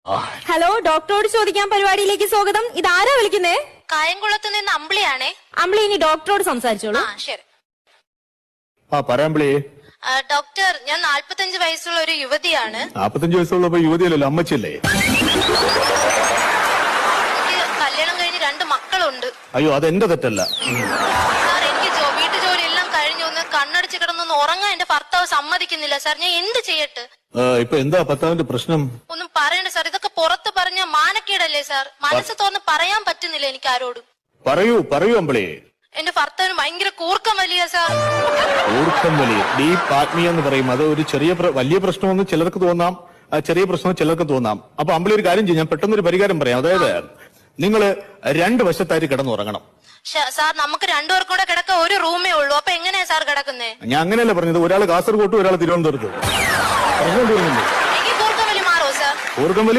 Hello, ഡോക്ടറോട് ചോദിക്കാൻ പരിപാടിയിലേക്ക് സ്വാഗതം. ഇതാരാ വിളിക്കുന്നേ? കായംകുളത്ത് നിന്ന് അമ്പിളിയാണേ. അമ്പിളി, ഇനി ഡോക്ടറോട് സംസാരിച്ചോളൂ. ശരി. പറയാമ്പിളി. ഡോക്ടർ, ഞാൻ 45 വയസ്സുള്ള ഒരു യുവതിയാണ്. 45 വയസ്സുള്ളപ്പോ യുവതിയല്ലല്ലോ, അമ്മച്ചല്ലേ? എനിക്ക് കല്യാണം കഴിഞ്ഞ് 2 മക്കളുണ്ട്. അയ്യോ, അതെന്റെ തെറ്റല്ല. സാർ, എനിക്ക് വീട്ടു ജോലി എല്ലാം കഴിഞ്ഞു. ഒന്ന് കണ്ണടിച്ച് കിടന്നൊന്ന് ഉറങ്ങാൻ എന്റെ ഭർത്താവ് സമ്മതിക്കുന്നില്ല സാർ. ഞാൻ എന്ത് ചെയ്യട്ടെ? ഇപ്പൊ എന്താ ഭർത്താവിന്റെ പ്രശ്നം? ഒന്നും പറയണ്ട സാർ. ഇതൊക്കെ പുറത്ത് പറഞ്ഞ മാനക്കേടല്ലേ സാർ? മനസ്സ് തുറന്ന് പറയാൻ പറ്റുന്നില്ല എനിക്ക് ആരോടും. പറയൂ അമ്പിളി. എന്റെ ഭർത്താവിന് ഭയങ്കര കൂർക്കം വലിയ സാർ. കൂർക്കം വലിയ ഡീപ് ആത്മീയ എന്ന് പറയും. അത് ഒരു വലിയ പ്രശ്നമെന്ന് ചിലർക്ക് തോന്നാം, ചെറിയ പ്രശ്നം ചിലർക്ക് തോന്നാം. അപ്പൊ അമ്പിളി ഒരു കാര്യം ചെയ്യും, ഞാൻ പെട്ടെന്നൊരു പരിഹാരം പറയാം. അതായത് നിങ്ങള് 2 വശത്തായിട്ട് കിടന്നുറങ്ങണം. സാർ, നമുക്ക് 2 പേർക്കും കൂടെ കിടക്ക ഒരു റൂമേ ഉള്ളൂ. അപ്പൊ എങ്ങനെയാ സാർ കിടക്കുന്നേ? ഞാൻ അങ്ങനെയല്ല പറഞ്ഞത്. ഒരാൾ കാസർഗോട്ടും ഒരാൾ തിരുവനന്തപുരത്തും. എനിക്ക് കൂർക്കം വലി മാറോ സാർ? കൂർക്കം വലി